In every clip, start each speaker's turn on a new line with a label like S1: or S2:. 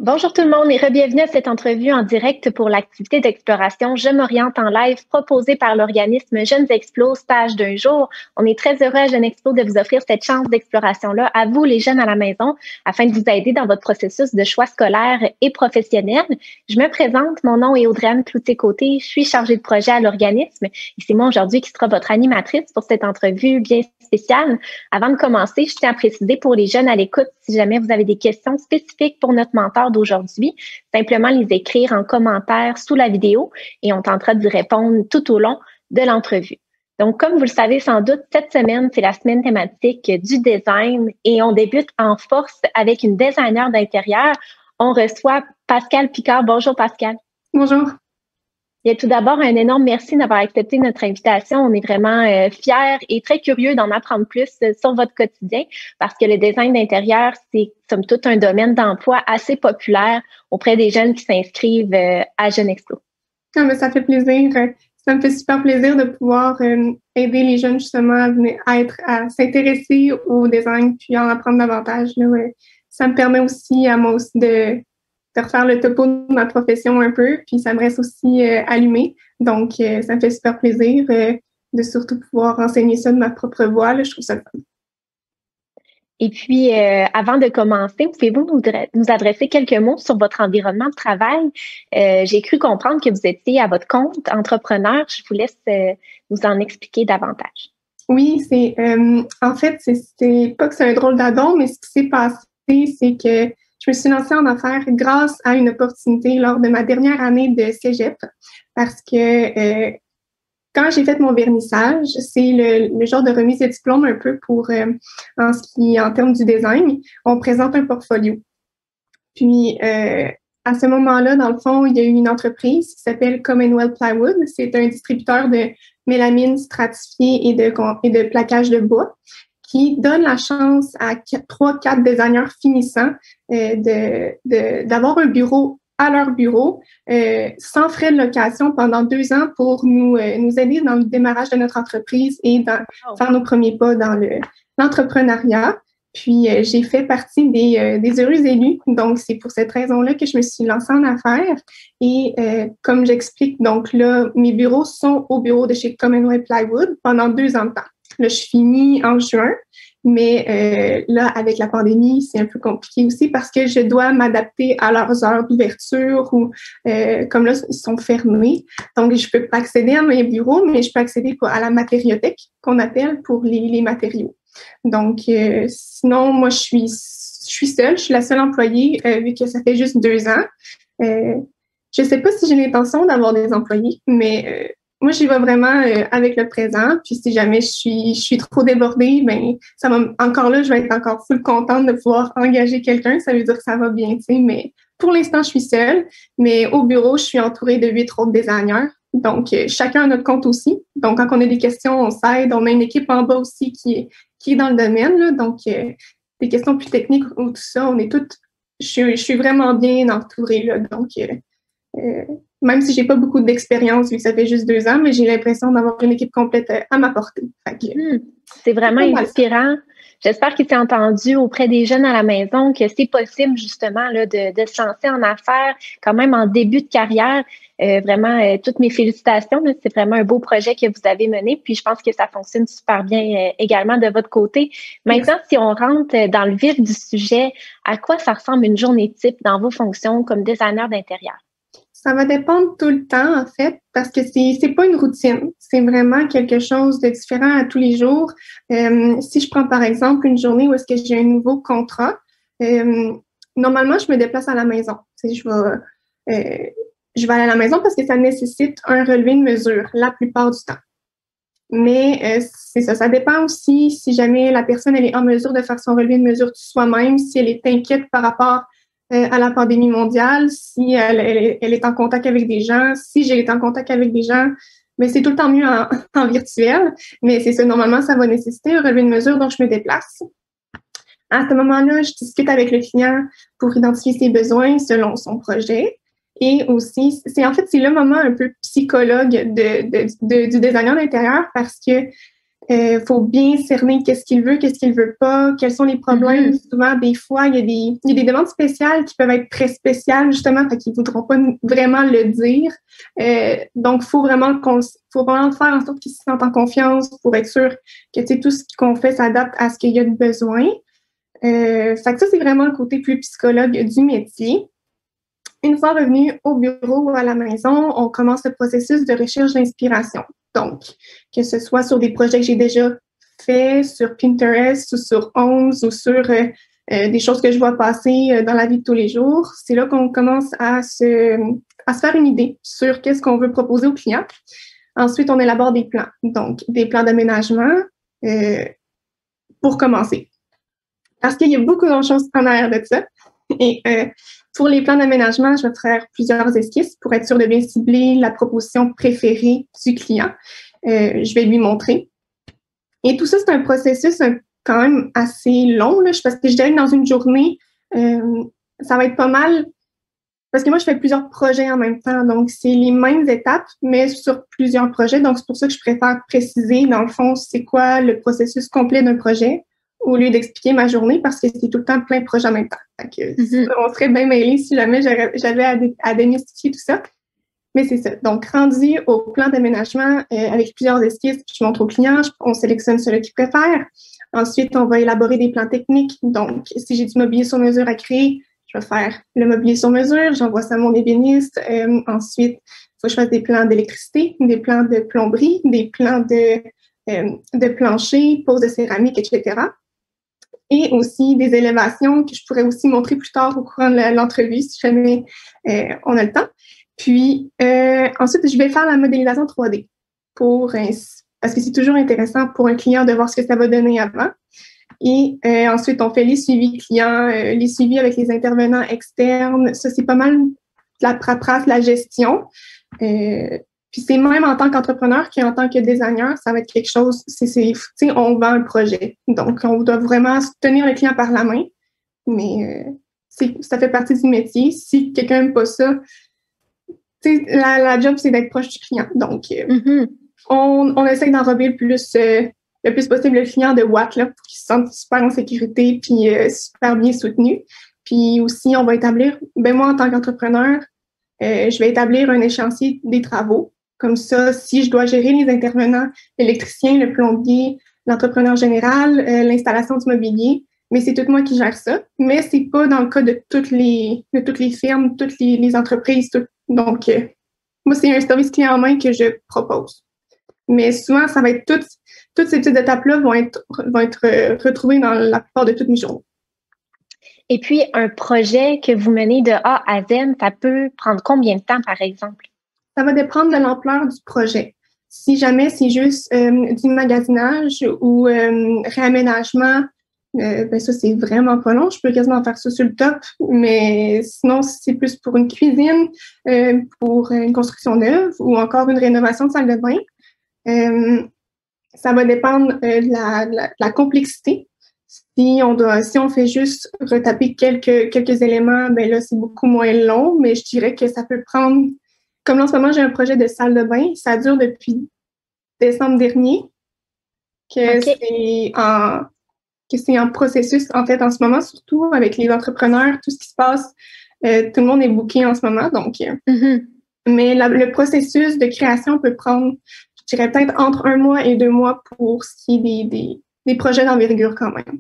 S1: Bonjour tout le monde et bienvenue à cette entrevue en direct pour l'activité d'exploration Je m'oriente en live proposée par l'organisme Jeunes Explo stage d'un jour. On est très heureux à Jeunes Explo de vous offrir cette chance d'exploration-là à vous, les jeunes à la maison, afin de vous aider dans votre processus de choix scolaire et professionnel. Je me présente, mon nom est Audrey-Anne Cloutier-Côté, je suis chargée de projet à l'organisme et c'est moi aujourd'hui qui sera votre animatrice pour cette entrevue bien spéciale. Avant de commencer, je tiens à préciser pour les jeunes à l'écoute, si jamais vous avez des questions spécifiques pour notre mentor d'aujourd'hui, simplement les écrire en commentaire sous la vidéo et on tentera d'y répondre tout au long de l'entrevue. Donc, comme vous le savez sans doute, cette semaine, c'est la semaine thématique du design et on débute en force avec une designer d'intérieur. On reçoit Pascale Picard. Bonjour Pascale.
S2: Bonjour.
S1: Et tout d'abord, un énorme merci d'avoir accepté notre invitation. On est vraiment fiers et très curieux d'en apprendre plus sur votre quotidien parce que le design d'intérieur, c'est somme toute un domaine d'emploi assez populaire auprès des jeunes qui s'inscrivent à Jeunes Explo.
S2: Ah, mais ça fait plaisir. Ça me fait super plaisir de pouvoir aider les jeunes justement à s'intéresser au design puis en apprendre davantage. Là, ouais. Ça me permet aussi à moi aussi de refaire le topo de ma profession un peu, puis ça me reste aussi allumé. Donc, ça me fait super plaisir de surtout pouvoir enseigner ça de ma propre voix. Là, je trouve ça fun.
S1: Et puis, avant de commencer, pouvez-vous nous adresser quelques mots sur votre environnement de travail? J'ai cru comprendre que vous étiez à votre compte entrepreneur. Je vous laisse nous en expliquer davantage.
S2: Oui, en fait, c'est pas que c'est un drôle d'adon, mais ce qui s'est passé, c'est que je me suis lancée en affaires grâce à une opportunité lors de ma dernière année de cégep parce que quand j'ai fait mon vernissage, c'est le genre de remise de diplôme un peu pour en termes du design, on présente un portfolio. Puis à ce moment-là, dans le fond, il y a eu une entreprise qui s'appelle Commonwealth Plywood. C'est un distributeur de mélamine stratifiée et de plaquage de bois qui donne la chance à 3-4 designers finissants d'avoir un bureau à leur bureau sans frais de location pendant 2 ans pour nous aider dans le démarrage de notre entreprise et faire nos premiers pas dans l'entrepreneuriat. Puis, j'ai fait partie des heureux élus. Donc, c'est pour cette raison-là que je me suis lancée en affaires. Et comme j'explique, donc là, mes bureaux sont au bureau de chez Commonwealth Plywood pendant 2 ans de temps. Là, je finis en juin, mais là, avec la pandémie, c'est un peu compliqué aussi parce que je dois m'adapter à leurs heures d'ouverture ou comme là, ils sont fermés. Donc, je peux pas accéder à mes bureaux, mais je peux accéder à la matériothèque qu'on appelle pour les matériaux. Donc, sinon, moi, je suis seule, je suis la seule employée vu que ça fait juste 2 ans. Je sais pas si j'ai l'intention d'avoir des employés, mais moi, j'y vais vraiment avec le présent. Puis si jamais je suis trop débordée, ben ça va encore là, je vais être encore full contente de pouvoir engager quelqu'un. Ça veut dire que ça va bien, tu sais. Mais pour l'instant, je suis seule. Mais au bureau, je suis entourée de 8 autres designers. Donc, chacun a notre compte aussi. Donc, quand on a des questions, on s'aide. On a une équipe en bas aussi qui est dans le domaine. Là. Donc, des questions plus techniques ou tout ça, on est toutes. Je suis vraiment bien entourée. Là. Donc, même si j'ai pas beaucoup d'expérience, vu que ça fait juste 2 ans, mais j'ai l'impression d'avoir une équipe complète à ma portée.
S1: C'est vraiment inspirant. J'espère qu'il s'est entendu auprès des jeunes à la maison que c'est possible justement là, de se lancer en affaires quand même en début de carrière. Vraiment, toutes mes félicitations. Là, c'est vraiment un beau projet que vous avez mené. Puis je pense que ça fonctionne super bien également de votre côté. Maintenant, si on rentre dans le vif du sujet, à quoi ça ressemble une journée type dans vos fonctions comme designer d'intérieur?
S2: Ça va dépendre tout le temps, en fait, parce que c'est pas une routine. C'est vraiment quelque chose de différent à tous les jours. Si je prends, par exemple, une journée où est-ce que j'ai un nouveau contrat, normalement, je me déplace à la maison. Je vais aller à la maison parce que ça nécessite un relevé de mesure la plupart du temps. Mais c'est ça. Ça dépend aussi si jamais la personne elle est en mesure de faire son relevé de mesure soi-même, si elle est inquiète par rapport à la pandémie mondiale, si elle est en contact avec des gens, si j'ai été en contact avec des gens, mais c'est tout le temps mieux en virtuel. Mais c'est ça, normalement, ça va nécessiter un relevé de mesure, donc je me déplace. À ce moment-là, je discute avec le client pour identifier ses besoins selon son projet. Et aussi, c'est le moment un peu psychologue du designer d'intérieur parce que Faut bien cerner qu'est-ce qu'il veut pas, quels sont les problèmes. Souvent, des fois, il y a des demandes spéciales qui peuvent être très spéciales, justement, fait qu'ils voudront pas vraiment le dire. Donc, faut vraiment faire en sorte qu'ils se sentent en confiance pour être sûr que, tu sais, tout ce qu'on fait s'adapte à ce qu'il y a de besoin. Fait que ça, c'est vraiment le côté plus psychologue du métier. Une fois revenu au bureau ou à la maison, on commence le processus de recherche d'inspiration. Donc, que ce soit sur des projets que j'ai déjà faits, sur Pinterest ou sur Homes ou sur des choses que je vois passer dans la vie de tous les jours, c'est là qu'on commence à se faire une idée sur qu'est-ce qu'on veut proposer aux clients. Ensuite, on élabore des plans. Donc, des plans d'aménagement pour commencer. Parce qu'il y a beaucoup de choses en arrière de ça. Et pour les plans d'aménagement, je vais faire plusieurs esquisses pour être sûr de bien cibler la proposition préférée du client. Je vais lui montrer. Et tout ça, c'est un processus quand même assez long, là, parce que je dirais que dans une journée, ça va être pas mal, parce que moi, je fais plusieurs projets en même temps, donc c'est les mêmes étapes, mais sur plusieurs projets. Donc, c'est pour ça que je préfère préciser, dans le fond, c'est quoi le processus complet d'un projet, au lieu d'expliquer ma journée, parce que c'est tout le temps plein de projets en même temps. Donc, on serait bien mêlés si jamais j'avais à démystifier tout ça. Mais c'est ça. Donc, rendu au plan d'aménagement avec plusieurs esquisses, je montre au client, on sélectionne celui qu'il préfère. Ensuite, on va élaborer des plans techniques. Donc, si j'ai du mobilier sur mesure à créer, je vais faire le mobilier sur mesure, j'envoie ça à mon ébéniste. Ensuite, il faut que je fasse des plans d'électricité, des plans de plomberie, des plans de plancher, pose de céramique, etc. Et aussi des élévations que je pourrais aussi montrer plus tard au courant de l'entrevue, si jamais on a le temps. Puis, ensuite, je vais faire la modélisation 3D parce que c'est toujours intéressant pour un client de voir ce que ça va donner avant. Et ensuite, on fait les suivis clients, les suivis avec les intervenants externes. Ça, c'est pas mal la paperasse, la gestion. Puis c'est même en tant qu'entrepreneur qu'en tant que designer, ça va être quelque chose, tu sais, on vend un projet. Donc, on doit vraiment tenir le client par la main. Mais ça fait partie du métier. Si quelqu'un n'aime pas ça, la job, c'est d'être proche du client. Donc, on essaie d'enrober le plus possible le client de Watt, là, pour qu'il se sente super en sécurité puis super bien soutenu. Puis aussi, on va établir, moi, en tant qu'entrepreneur, je vais établir un échéancier des travaux. Comme ça, si je dois gérer les intervenants, l'électricien, le plombier, l'entrepreneur général, l'installation du mobilier, mais c'est tout moi qui gère ça. Mais c'est pas dans le cas de toutes les firmes, toutes les entreprises. Donc, moi, c'est un service clé en main que je propose. Mais souvent, ça va être toutes ces petites étapes-là vont être retrouvées dans la plupart de toutes mes journées.
S1: Et puis, un projet que vous menez de A à Z, ça peut prendre combien de temps, par exemple?
S2: Ça va dépendre de l'ampleur du projet. Si jamais c'est juste du magasinage ou réaménagement, ça, c'est vraiment pas long. Je peux quasiment faire ça sur le top. Mais sinon, si c'est plus pour une cuisine, pour une construction neuve ou encore une rénovation de salle de bain, ça va dépendre de la complexité. Si on fait juste retaper quelques éléments, ben là, c'est beaucoup moins long, mais je dirais que ça peut prendre, comme là, en ce moment, j'ai un projet de salle de bain, ça dure depuis décembre dernier, que c'est en processus, en fait, en ce moment, surtout avec les entrepreneurs, tout ce qui se passe, tout le monde est booké en ce moment, donc, mais le processus de création peut prendre, je dirais peut-être entre 1 mois et 2 mois pour ce qui est des projets d'envergure quand même.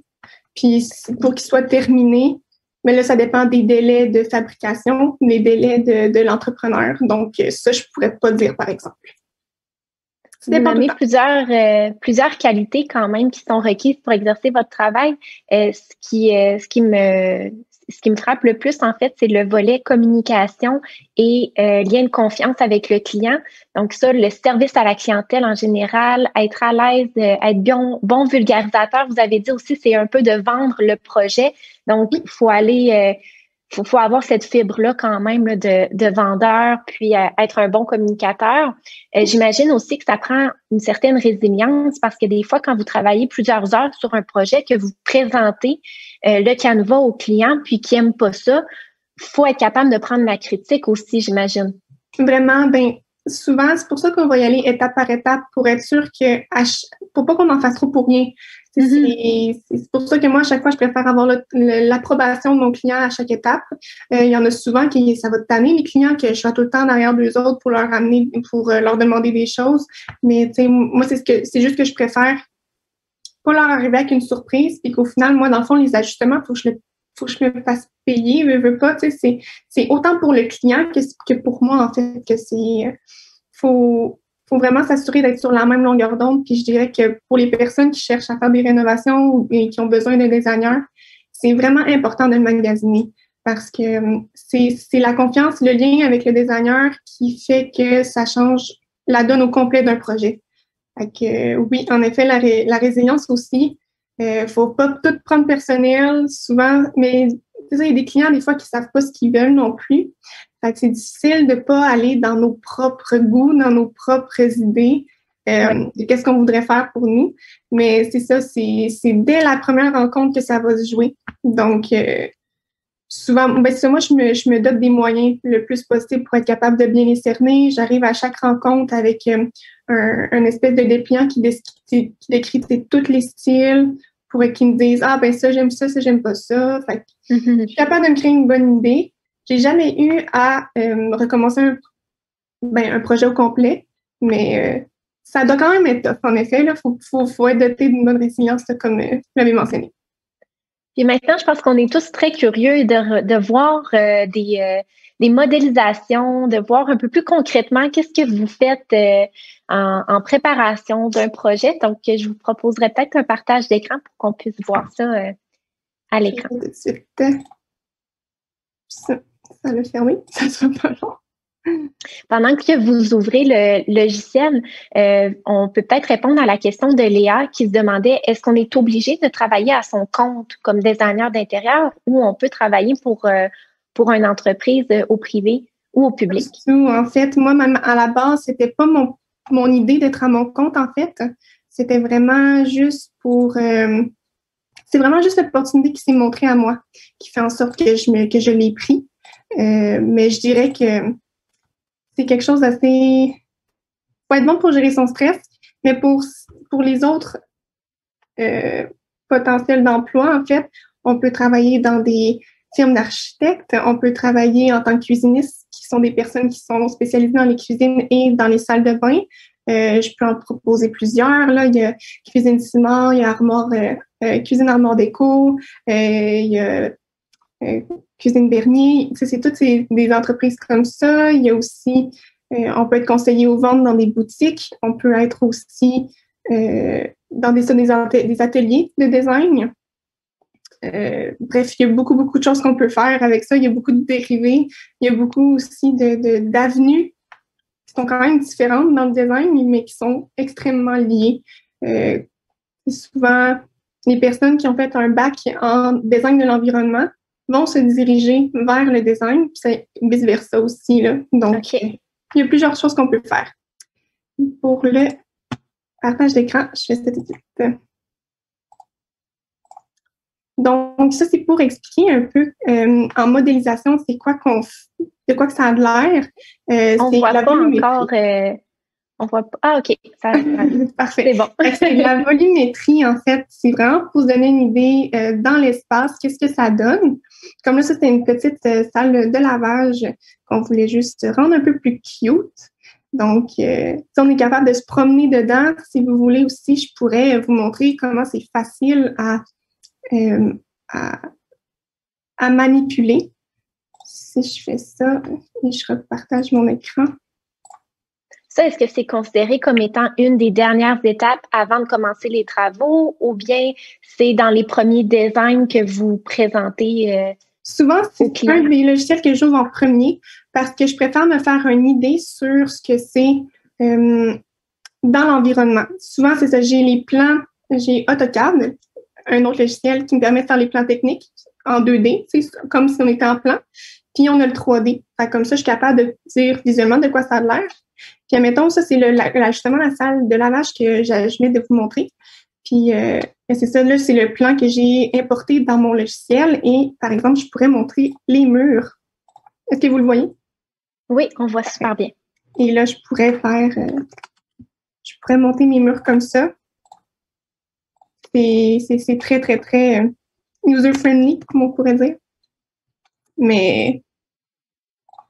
S2: Puis pour qu'ils soient terminés, mais là, ça dépend des délais de fabrication, des délais de l'entrepreneur. Donc, ça, je pourrais pas dire, par exemple.
S1: Vous nommez plusieurs qualités quand même qui sont requises pour exercer votre travail. Ce qui me frappe le plus, en fait, c'est le volet communication et lien de confiance avec le client. Donc ça, le service à la clientèle en général, être à l'aise, être bon vulgarisateur. Vous avez dit aussi, c'est un peu de vendre le projet. Donc, il faut aller... faut avoir cette fibre-là quand même là, de vendeur, puis être un bon communicateur. J'imagine aussi que ça prend une certaine résilience parce que des fois, quand vous travaillez plusieurs heures sur un projet, que vous présentez le canevas au client, puis qu'il n'aime pas ça, il faut être capable de prendre la critique aussi, j'imagine.
S2: Vraiment, souvent, c'est pour ça qu'on va y aller étape par étape pour être sûr que, pour pas qu'on en fasse trop pour rien. C'est pour ça que moi, à chaque fois, je préfère avoir l'approbation de mon client à chaque étape. Il y en a souvent qui ça va tanner les clients, que je sois tout le temps derrière d'eux autres pour leur amener, pour leur demander des choses. Mais tu sais, moi, c'est juste que je préfère pas leur arriver avec une surprise, puis qu'au final, moi, dans le fond, les ajustements, faut que je me fasse payer, veux pas, tu sais, c'est autant pour le client que pour moi, en fait, que faut vraiment s'assurer d'être sur la même longueur d'onde. Puis je dirais que pour les personnes qui cherchent à faire des rénovations et qui ont besoin d'un designer, c'est vraiment important de le magasiner parce que c'est la confiance, le lien avec le designer qui fait que ça change la donne au complet d'un projet. Fait que, oui, en effet, la résilience aussi. Faut pas tout prendre personnel, souvent, mais il y a des clients, des fois, qui savent pas ce qu'ils veulent non plus. Fait que c'est difficile de pas aller dans nos propres goûts, dans nos propres idées, de qu'est-ce qu'on voudrait faire pour nous. Mais c'est ça, c'est dès la première rencontre que ça va se jouer. Donc, souvent, ben, moi, je me dote des moyens le plus possible pour être capable de bien les cerner. J'arrive à chaque rencontre avec un espèce de dépliant qui décrit tous les styles pour qu'ils me disent « Ah, ben ça, j'aime pas ça. » Fait que je suis capable de me créer une bonne idée. J'ai jamais eu à recommencer un projet au complet, mais ça doit quand même être tough, en effet. Il faut être doté d'une bonne résilience, comme je l'avais mentionné.
S1: Puis maintenant, je pense qu'on est tous très curieux de voir des modélisations, de voir un peu plus concrètement qu'est-ce que vous faites en préparation d'un projet. Donc, je vous proposerai peut-être un partage d'écran pour qu'on puisse voir ça à l'écran.
S2: Tout de suite. Ça l'a fermé, ça sera pas long.
S1: Pendant que vous ouvrez le logiciel, on peut peut-être répondre à la question de Léa qui se demandait est-ce qu'on est obligé de travailler à son compte comme designer d'intérieur ou on peut travailler pour une entreprise au privé ou au public?
S2: En fait, moi, même à la base, c'était pas mon idée d'être à mon compte, en fait. C'était vraiment juste c'est vraiment juste l'opportunité qui s'est montrée à moi, qui fait en sorte que je l'ai pris. Mais je dirais que c'est quelque chose d'assez... faut être bon pour gérer son stress, mais pour les autres potentiels d'emploi, en fait, on peut travailler dans des firmes d'architectes, on peut travailler en tant que cuisiniste, qui sont des personnes qui sont spécialisées dans les cuisines et dans les salles de bain. Je peux en proposer plusieurs. Là. Il y a Cuisine Simard, il y a Cuisine Armoire Déco, il y a Cuisine Bernier. C'est toutes des entreprises comme ça. Il y a aussi, on peut être conseiller aux ventes dans des boutiques. On peut être aussi dans des ateliers de design. Bref, il y a beaucoup, beaucoup de choses qu'on peut faire avec ça. Il y a beaucoup de dérivés. Il y a beaucoup aussi d'avenues qui sont quand même différentes dans le design, mais qui sont extrêmement liées. Souvent, les personnes qui ont fait un bac en design de l'environnement vont se diriger vers le design, puis c'est vice-versa aussi. Là. Donc, il y a plusieurs choses qu'on peut faire. Pour le partage d'écran, je fais ça tout de suite. Donc, ça, c'est pour expliquer un peu en modélisation, c'est quoi de quoi que ça a de l'air.
S1: On ne voit pas encore... On voit pas. Ah, OK.
S2: Parfait.
S1: C'est bon.
S2: C'est la volumétrie, en fait. C'est vraiment pour se donner une idée dans l'espace, qu'est-ce que ça donne. Comme là, ça, c'était une petite salle de lavage qu'on voulait juste rendre un peu plus cute. Donc, si on est capable de se promener dedans, si vous voulez aussi, je pourrais vous montrer comment c'est facile à manipuler. Si je fais ça et je repartage mon écran.
S1: Ça, est-ce que c'est considéré comme étant une des dernières étapes avant de commencer les travaux ou bien c'est dans les premiers designs que vous présentez?
S2: Souvent, c'est un des logiciels que j'ouvre en premier parce que je préfère me faire une idée sur ce que c'est dans l'environnement. Souvent, c'est ça. J'ai les plans, j'ai AutoCAD, un autre logiciel qui me permet de faire les plans techniques en 2D, comme si on était en plan. Puis, on a le 3D. Fait, comme ça, je suis capable de dire visuellement de quoi ça a l'air. Puis, admettons, ça, c'est justement la salle de lavage que je venais de vous montrer. Puis, c'est ça, là, c'est le plan que j'ai importé dans mon logiciel. Et, par exemple, je pourrais montrer les murs. Est-ce que vous le voyez?
S1: Oui, on voit super bien.
S2: Et là, je pourrais monter mes murs comme ça. C'est très, très, très user-friendly, comme on pourrait dire. Mais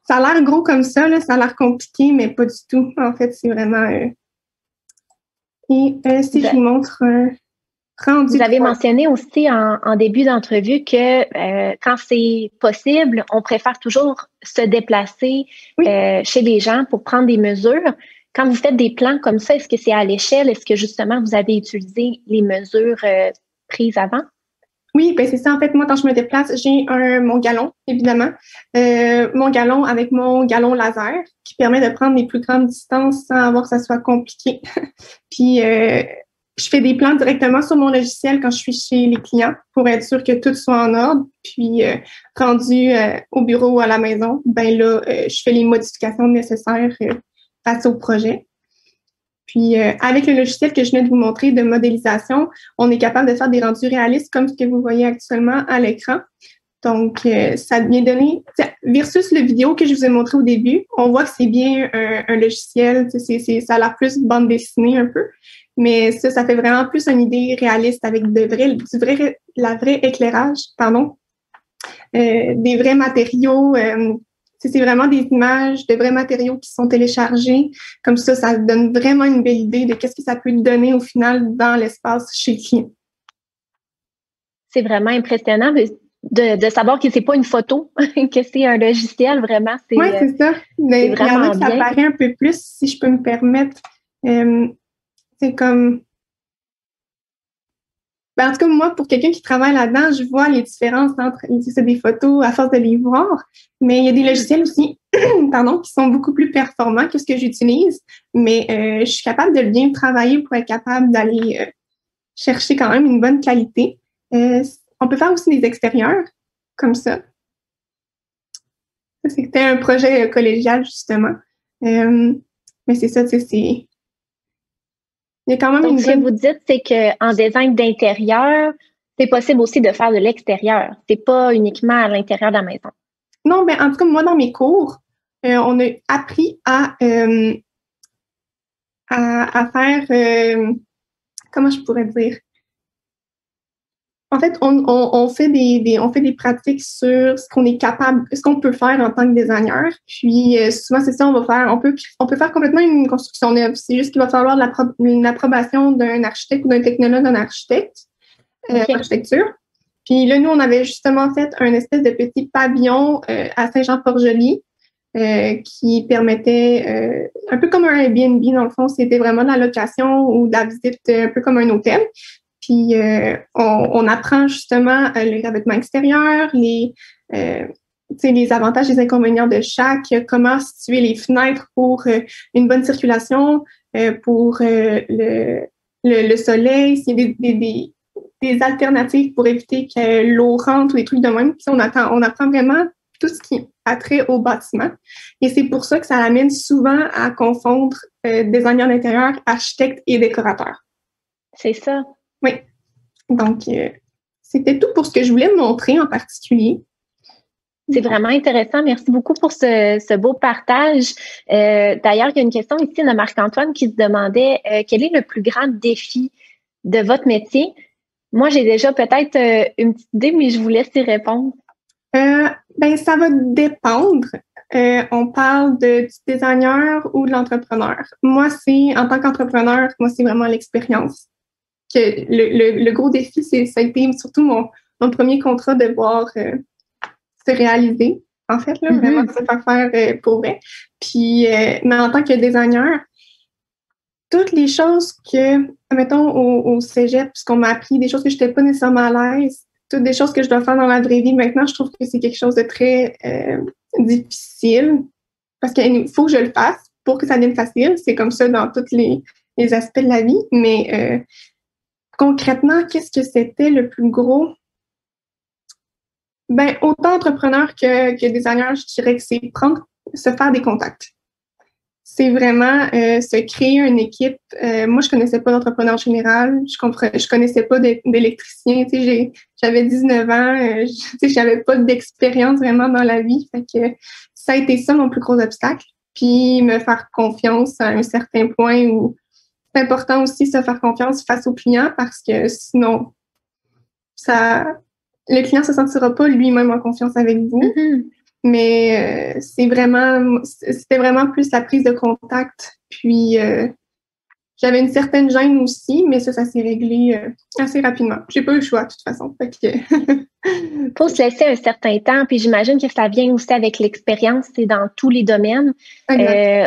S2: ça a l'air gros comme ça, là, ça a l'air compliqué, mais pas du tout. En fait, c'est vraiment... si je vous montre rendu...
S1: Vous avez mentionné aussi en début d'entrevue que quand c'est possible, on préfère toujours se déplacer chez les gens pour prendre des mesures. Quand vous faites des plans comme ça, est-ce que c'est à l'échelle? Est-ce que justement vous avez utilisé les mesures prises avant?
S2: Oui, ben c'est ça. En fait, moi, quand je me déplace, j'ai mon galon, évidemment. Mon galon avec mon galon laser qui permet de prendre les plus grandes distances sans avoir que ça soit compliqué. Puis, je fais des plans directement sur mon logiciel quand je suis chez les clients pour être sûr que tout soit en ordre. Puis, rendu au bureau ou à la maison, ben là, je fais les modifications nécessaires face au projet. Puis, avec le logiciel que je viens de vous montrer de modélisation, on est capable de faire des rendus réalistes comme ce que vous voyez actuellement à l'écran. Donc, ça vient donner, versus le vidéo que je vous ai montré au début, on voit que c'est bien un logiciel, ça a l'air plus bande dessinée un peu, mais ça fait vraiment plus une idée réaliste avec la vraie éclairage, des vrais matériaux. C'est vraiment des images de vrais matériaux qui sont téléchargés. Comme ça donne vraiment une belle idée de qu'est-ce que ça peut donner au final dans l'espace chez le client.
S1: C'est vraiment impressionnant de savoir que c'est pas une photo, que c'est un logiciel, vraiment.
S2: Oui, c'est ça. Mais il y en a que ça paraît un peu plus, si je peux me permettre. C'est comme... Ben, en tout cas, moi, pour quelqu'un qui travaille là-dedans, je vois les différences entre des photos à force de les voir, mais il y a des logiciels aussi qui sont beaucoup plus performants que ce que j'utilise, mais je suis capable de bien travailler pour être capable d'aller chercher quand même une bonne qualité. On peut faire aussi des extérieurs, comme ça. C'était un projet collégial, justement. Mais c'est ça, c'est... Il y a quand même
S1: Donc, ce que vous dites, c'est qu'en design d'intérieur, c'est possible aussi de faire de l'extérieur. C'est pas uniquement à l'intérieur de la maison.
S2: Non, ben en tout cas, moi, dans mes cours, on a appris à faire... comment je pourrais dire? En fait, on fait des pratiques sur ce qu'on est capable, ce qu'on peut faire en tant que designer. Puis souvent, c'est ça, on peut faire complètement une construction neuve. C'est juste qu'il va falloir une approbation d'un architecte ou d'un technologue en architecte, architecture. Puis là, nous, on avait justement fait un espèce de petit pavillon à Saint-Jean-Port-Joli qui permettait, un peu comme un Airbnb, dans le fond, c'était vraiment de la location ou de la visite, un peu comme un hôtel. Puis, on apprend justement les revêtements extérieurs, les avantages et les inconvénients de chaque, comment situer les fenêtres pour une bonne circulation, pour le soleil, s'il y a des alternatives pour éviter que l'eau rentre ou des trucs de même. Puis on apprend vraiment tout ce qui a trait au bâtiment. Et c'est pour ça que ça amène souvent à confondre designer d'intérieur, architecte et décorateur.
S1: C'est ça.
S2: Oui. Donc, c'était tout pour ce que je voulais montrer en particulier.
S1: C'est vraiment intéressant. Merci beaucoup pour ce beau partage. D'ailleurs, il y a une question ici de Marc-Antoine qui se demandait quel est le plus grand défi de votre métier? Moi, j'ai déjà peut-être une petite idée, mais je vous laisse y répondre.
S2: Ben, ça va dépendre. On parle du designer ou de l'entrepreneur. Moi, en tant qu'entrepreneur, moi, c'est vraiment l'expérience. Que le gros défi, ça a été surtout mon premier contrat de voir se réaliser, en fait, là, vraiment se faire pour vrai. Puis, mais en tant que designer, toutes les choses que, mettons, au cégep, puisqu'on m'a appris des choses que je n'étais pas nécessairement à l'aise, toutes des choses que je dois faire dans la vraie vie, maintenant, je trouve que c'est quelque chose de très difficile parce qu'il faut que je le fasse pour que ça devienne facile. C'est comme ça dans tous les aspects de la vie, mais concrètement, qu'est-ce que c'était le plus gros? Ben, autant entrepreneur que designer, je dirais que c'est se faire des contacts. C'est vraiment se créer une équipe. Moi, je connaissais pas d'entrepreneur général. Je connaissais pas d'électricien. J'avais 19 ans. J'avais pas d'expérience vraiment dans la vie. Fait que ça a été ça mon plus gros obstacle. puis me faire confiance à un certain point où c'est important aussi de se faire confiance face au client parce que sinon, le client ne se sentira pas lui-même en confiance avec vous.
S1: Mm-hmm.
S2: Mais c'était vraiment plus la prise de contact. Puis, j'avais une certaine gêne aussi, mais ça s'est réglé assez rapidement. J'ai pas eu le choix, de toute façon. Fait que...
S1: Faut se laisser un certain temps, puis j'imagine que ça vient aussi avec l'expérience, c'est dans tous les domaines.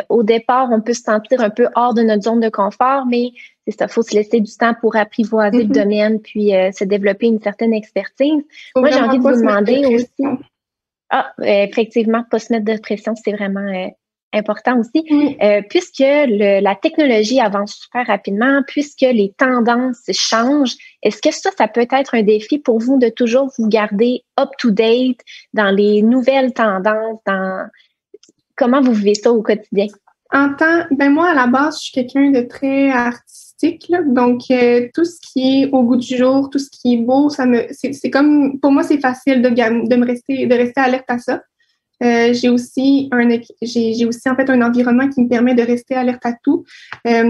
S1: Au départ, on peut se sentir un peu hors de notre zone de confort, mais c'est ça, faut se laisser du temps pour apprivoiser le domaine, puis se développer une certaine expertise. Moi, j'ai envie de vous demander aussi... effectivement, pas se mettre de pression, c'est vraiment important aussi. Puisque la technologie avance super rapidement, puisque les tendances changent, est-ce que ça peut être un défi pour vous de toujours vous garder up-to-date dans les nouvelles tendances? Comment vous vivez ça au quotidien?
S2: Moi, à la base, je suis quelqu'un de très artistique, là. Donc, tout ce qui est au goût du jour, tout ce qui est beau, c'est comme, pour moi, c'est facile de rester alerte à ça. J'ai aussi en fait un environnement qui me permet de rester alerte à tout.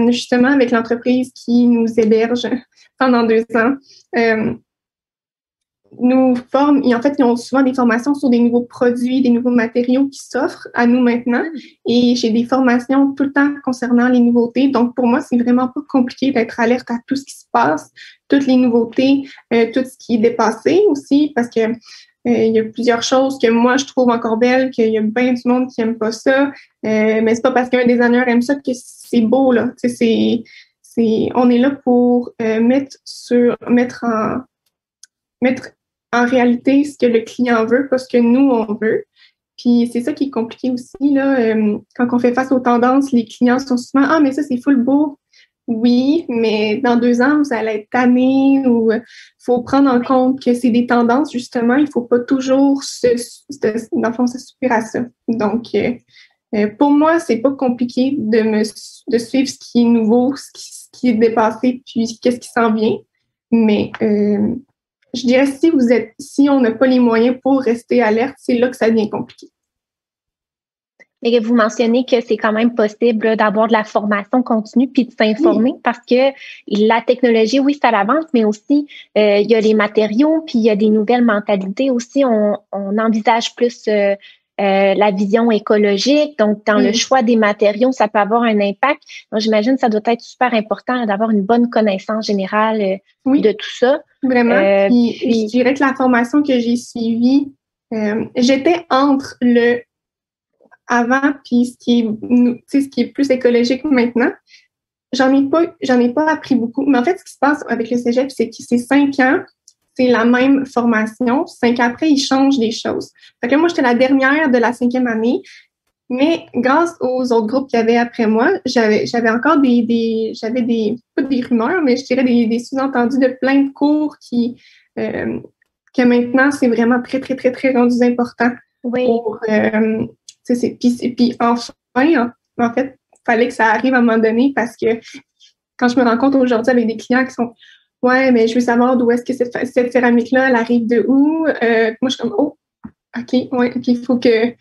S2: Justement, avec l'entreprise qui nous héberge pendant 2 ans, nous forment et en fait, ils ont souvent des formations sur des nouveaux produits, des nouveaux matériaux qui s'offrent à nous maintenant. Et j'ai des formations tout le temps concernant les nouveautés. Donc, pour moi, c'est vraiment pas compliqué d'être alerte à tout ce qui se passe, toutes les nouveautés, tout ce qui est dépassé aussi, parce que il y a plusieurs choses que moi, je trouve encore belles, qu'il y a bien du monde qui aime pas ça. Mais c'est pas parce qu'un designer aime ça que c'est beau, là. On est là pour mettre en réalité ce que le client veut, pas ce que nous, on veut. Puis c'est ça qui est compliqué aussi, là. Quand on fait face aux tendances, les clients sont souvent « Ah, mais ça, c'est full beau. » Oui, mais dans 2 ans, vous allez être tanné ou faut prendre en compte que c'est des tendances, justement. Il faut pas toujours dans le fond, se suivre à ça. Donc, pour moi, c'est pas compliqué de suivre ce qui est nouveau, ce qui est dépassé, puis qu'est-ce qui s'en vient. Mais je dirais, si on n'a pas les moyens pour rester alerte, c'est là que ça devient compliqué.
S1: Et vous mentionnez que c'est quand même possible d'avoir de la formation continue puis de s'informer parce que la technologie, oui, ça avance, mais aussi il y a les matériaux puis il y a des nouvelles mentalités aussi. On envisage plus la vision écologique. Donc, dans le choix des matériaux, ça peut avoir un impact. Donc, j'imagine que ça doit être super important d'avoir une bonne connaissance générale de tout ça.
S2: Vraiment. Puis, je dirais que la formation que j'ai suivie, j'étais entre le avant puis ce qui est plus écologique maintenant. J'en ai pas appris beaucoup. Mais en fait, ce qui se passe avec le cégep, c'est que c'est 5 ans, c'est la même formation. 5 ans après, ils changent des choses. Fait que là, moi, j'étais la dernière de la 5e année. Mais grâce aux autres groupes qu'il y avait après moi, j'avais encore pas des rumeurs, mais je dirais des sous-entendus de plein de cours que maintenant, c'est vraiment très, très, très, très rendu important. Pour, puis enfin, en fait, il fallait que ça arrive à un moment donné parce que quand je me rends compte aujourd'hui avec des clients qui sont « Ouais, mais je veux savoir d'où est-ce que cette céramique-là, elle arrive de où? » Moi, je suis comme « Oh, OK, ouais, puis il faut que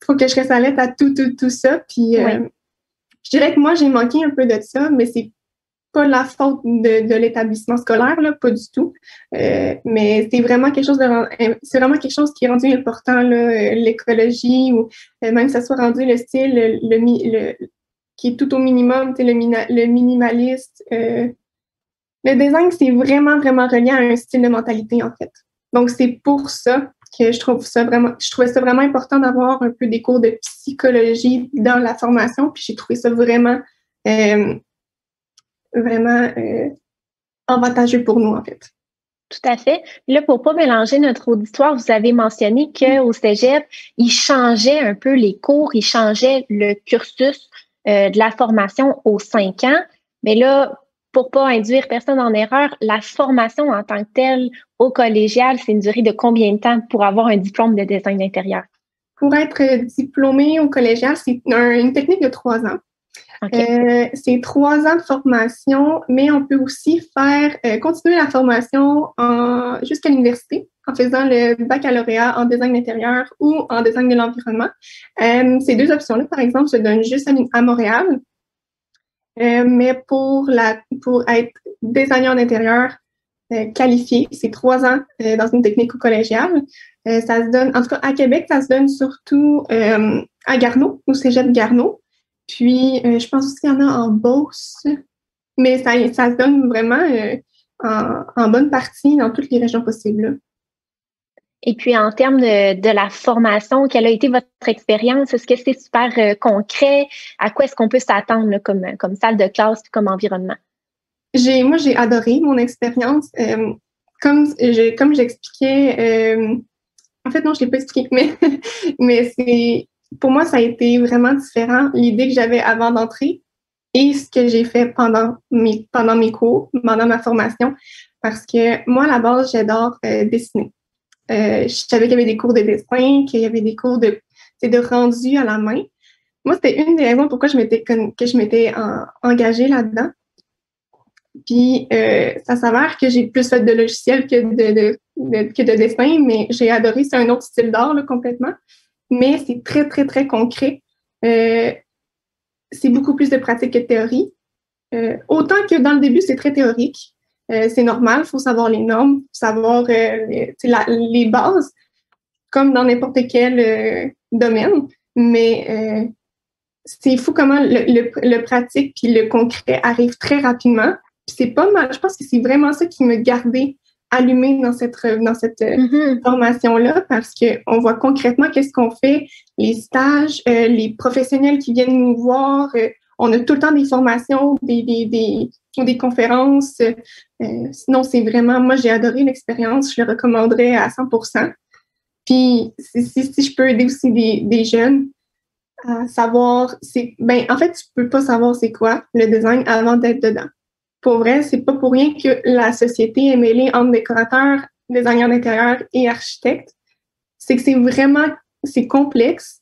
S2: je reste alerte à tout ça. » Puis je dirais que moi, j'ai manqué un peu de ça, mais c'est pas la faute de l'établissement scolaire, là, pas du tout. Mais c'est vraiment quelque chose qui est rendu important, là, l'écologie, ou même que ça soit rendu le style qui est tout au minimum, le minimaliste. Le design, c'est vraiment, vraiment relié à un style de mentalité, en fait. Donc, c'est pour ça que je trouvais ça vraiment important d'avoir un peu des cours de psychologie dans la formation, puis j'ai trouvé ça vraiment avantageux pour nous, en fait.
S1: Tout à fait. Là, pour pas mélanger notre auditoire, vous avez mentionné qu'au cégep, ils changeaient un peu les cours, ils changeaient le cursus de la formation aux 5 ans. Mais là, pour pas induire personne en erreur, la formation en tant que telle au collégial, c'est une durée de combien de temps pour avoir un diplôme de design d'intérieur?
S2: Pour être diplômé au collégial, c'est une technique de 3 ans.
S1: Okay.
S2: C'est 3 ans de formation, mais on peut aussi faire continuer la formation jusqu'à l'université en faisant le baccalauréat en design intérieur ou en design de l'environnement. Ces 2 options-là, par exemple, se donnent juste à Montréal. Mais pour être designer en intérieur qualifié, c'est 3 ans dans une technique collégiale. Ça se donne, en tout cas à Québec, ça se donne surtout à Garneau, au cégep Garneau. Puis, je pense aussi qu'il y en a en Beauce, mais ça se donne vraiment en bonne partie dans toutes les régions possibles.
S1: Et puis, en termes de la formation, quelle a été votre expérience? Est-ce que c'est super concret? À quoi est-ce qu'on peut s'attendre comme salle de classe et comme environnement?
S2: Moi, j'ai adoré mon expérience. Comme j'expliquais, en fait, non, je ne l'ai pas expliqué, mais pour moi, ça a été vraiment différent, l'idée que j'avais avant d'entrer et ce que j'ai fait pendant mes cours, pendant ma formation, parce que moi, à la base, j'adore dessiner. Je savais qu'il y avait des cours de dessin, qu'il y avait des cours de rendu à la main. Moi, c'était une des raisons pourquoi je m'étais engagée là-dedans. Puis, ça s'avère que j'ai plus fait de logiciel que de dessin, mais j'ai adoré. C'est un autre style d'art, là, complètement. Mais c'est très, très, très concret. C'est beaucoup plus de pratique que de théorie. Autant que dans le début, c'est très théorique. C'est normal, il faut savoir les normes, savoir les bases, comme dans n'importe quel domaine. Mais c'est fou comment le pratique puis le concret arrive très rapidement. Puis c'est pas mal. Je pense que c'est vraiment ça qui me gardait allumée dans cette formation-là, parce qu'on voit concrètement qu'est-ce qu'on fait, les stages, les professionnels qui viennent nous voir. On a tout le temps des formations, des conférences. Sinon, c'est vraiment, moi, j'ai adoré l'expérience. Je le recommanderais à 100%. Puis, si je peux aider aussi des jeunes à savoir, en fait, tu peux pas savoir c'est quoi le design avant d'être dedans. Pour vrai, c'est pas pour rien que la société est mêlée entre décorateurs, designers d'intérieur et architectes. C'est que c'est complexe,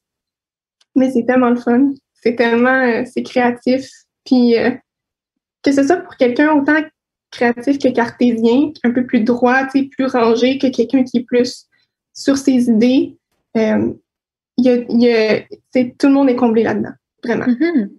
S2: mais c'est tellement le fun. C'est créatif. Puis, que ce soit pour quelqu'un autant créatif que cartésien, un peu plus droit, plus rangé que quelqu'un qui est plus sur ses idées, tout le monde est comblé là-dedans, vraiment.
S1: Mm-hmm.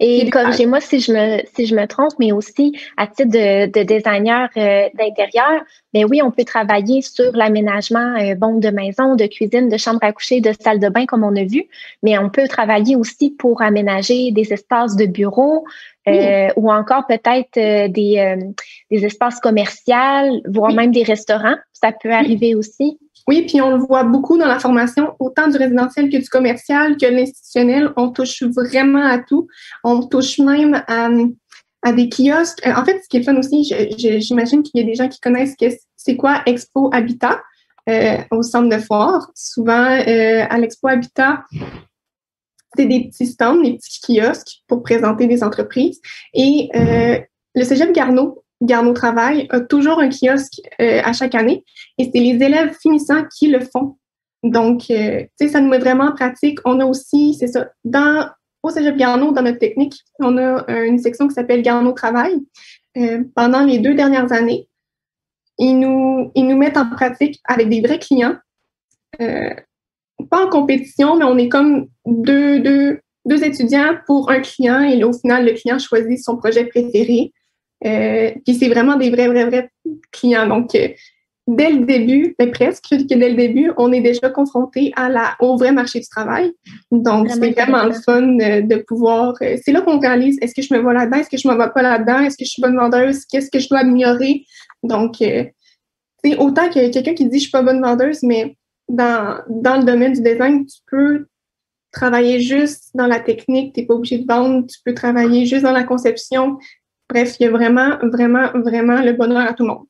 S1: Et corrigez-moi si je me trompe, mais aussi à titre de designer d'intérieur, ben oui, on peut travailler sur l'aménagement de maison, de cuisine, de chambre à coucher, de salle de bain, comme on a vu, mais on peut travailler aussi pour aménager des espaces de bureau ou encore peut-être des espaces commerciaux, voire même des restaurants. Ça peut arriver aussi.
S2: Oui, puis on le voit beaucoup dans la formation, autant du résidentiel que du commercial, que de l'institutionnel. On touche vraiment à tout. On touche même à des kiosques. En fait, ce qui est fun aussi, j'imagine qu'il y a des gens qui connaissent c'est quoi Expo Habitat au centre de foire. Souvent, à l'Expo Habitat, c'est des petits stands, des petits kiosques pour présenter des entreprises. Et le cégep Garneau Travail a toujours un kiosque à chaque année et c'est les élèves finissants qui le font. Donc, ça nous met vraiment en pratique. On a aussi, c'est ça, au cégep Garneau, dans notre technique, on a une section qui s'appelle Garneau Travail. Pendant les 2 dernières années, ils nous mettent en pratique avec des vrais clients. Pas en compétition, mais on est comme deux étudiants pour un client et au final, le client choisit son projet préféré. Puis c'est vraiment des vrais clients. Donc, dès le début, presque que dès le début, on est déjà confronté au vrai marché du travail. Donc, c'est vraiment le fun de pouvoir... c'est là qu'on réalise, est-ce que je me vois là-dedans? Est-ce que je ne me vois pas là-dedans? Est-ce que je suis bonne vendeuse? Qu'est-ce que je dois améliorer? Donc, c'est autant que quelqu'un qui dit « je suis pas bonne vendeuse », mais dans le domaine du design, tu peux travailler juste dans la technique, tu n'es pas obligé de vendre, tu peux travailler juste dans la conception. Bref, il y a vraiment le bonheur à tout le monde.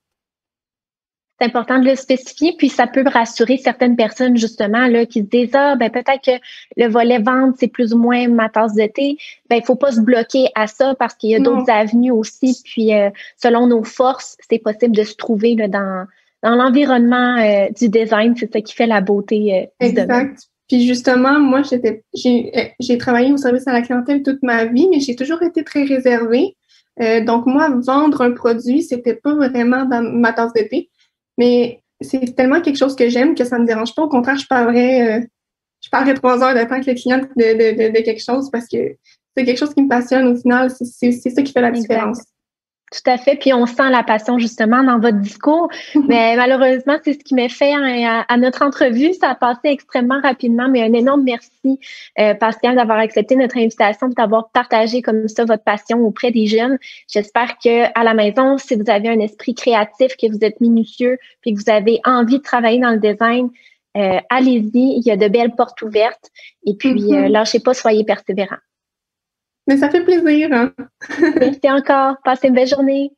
S1: C'est important de le spécifier, puis ça peut rassurer certaines personnes, justement, là, qui se disent, peut-être que le volet vente, c'est plus ou moins ma tasse de thé. Il faut pas se bloquer à ça parce qu'il y a d'autres avenues aussi. Puis, selon nos forces, c'est possible de se trouver là, dans l'environnement du design. C'est ça qui fait la beauté du domaine.
S2: Puis justement, moi, j'ai travaillé au service à la clientèle toute ma vie, mais j'ai toujours été très réservée. Donc moi, vendre un produit, c'était pas vraiment dans ma tasse de thé. Mais c'est tellement quelque chose que j'aime que ça me dérange pas. Au contraire, je parlerais 3 heures de temps avec le client de quelque chose parce que c'est quelque chose qui me passionne au final. C'est ça qui fait la différence.
S1: Tout à fait. Puis on sent la passion justement dans votre discours. Mais malheureusement, c'est ce qui met fin à notre entrevue. Ça a passé extrêmement rapidement, mais un énorme merci, Pascal, d'avoir accepté notre invitation, d'avoir partagé comme ça votre passion auprès des jeunes. J'espère que à la maison, si vous avez un esprit créatif, que vous êtes minutieux, puis que vous avez envie de travailler dans le design, allez-y. Il y a de belles portes ouvertes. Et puis, lâchez pas, soyez persévérants.
S2: Mais ça fait plaisir. Hein?
S1: Merci encore. Passez une belle journée.